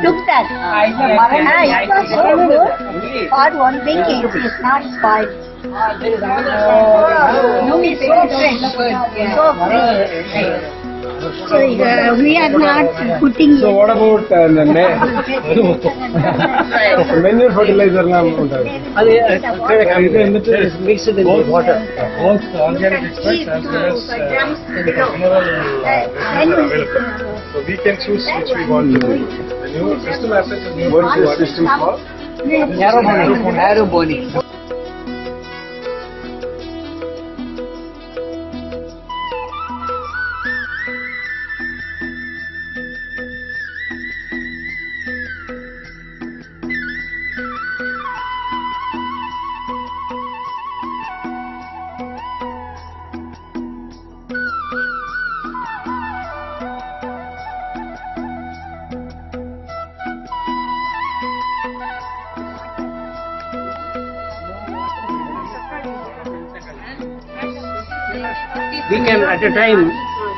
took that. It was so good. For 1 week it is not spoiled. So fresh. So we are not putting. So what about the manure fertilizer? Mixed in water. Both organic extracts as well as mineral available. So we can choose which we want to do. The new system as such is new. What is the system called? Aerobonic. We can at a time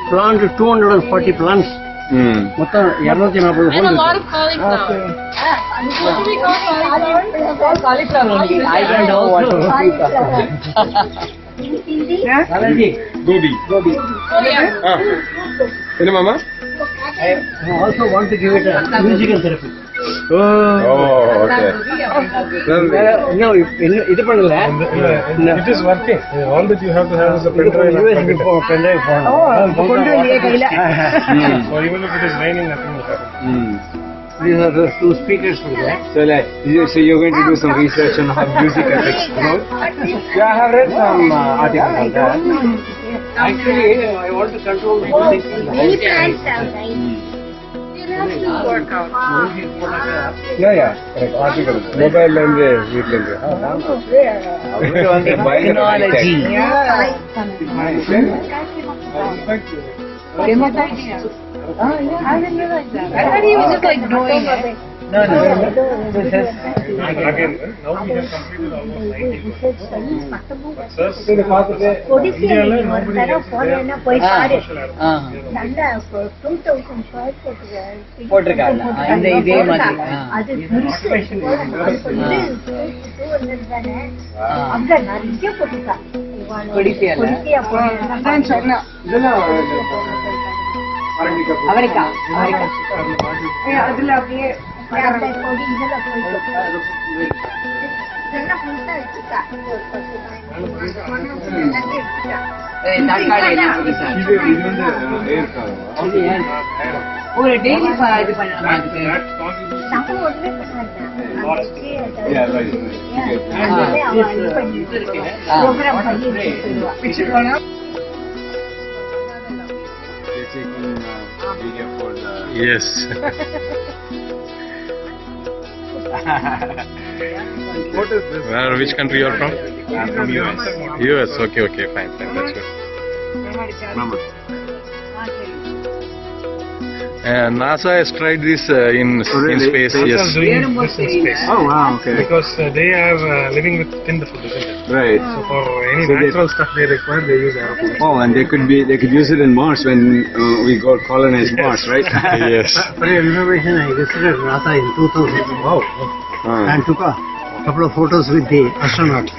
plant 240 plants. And a lot of cauliflower. What do we call cauliflower? I don't know what to Gobi. Oh yeah. Mama? I also want to give it a musical therapy. Oh, okay. No, இது பண்ணல. It is working. All that you have to have is a pen drive. So even if it is raining, nothing will happen. These are the two speakers for that. So you're going to do some research on how music affects growth? Yeah, I have read some articles on that. Actually, I want to control the music. Many plants are right. Work out. Yeah, correct. Articles. Mobile and technology. I thought he was just like doing it. No. Again, now we have completed almost 90%. போட்டிருக்காங்க இந்த இதே மாதிரி அவரைக்கா அதுல அப்படியே ஒரு daily இது பண்ணலாம் Yes. What is this? Which country you are from? I'm from US. US. Okay. Fine. That's good. Mama. NASA has tried this in space. Yes. Doing this in space. Oh wow, okay. Because they are living within the food, isn't it? Right. So for any natural stuff they require, they use aeroplanes. Oh, and they could use it in Mars when we go colonize Mars, right? Yes. For your information, I visited NASA in 2000. Wow. And took a couple of photos with the astronauts.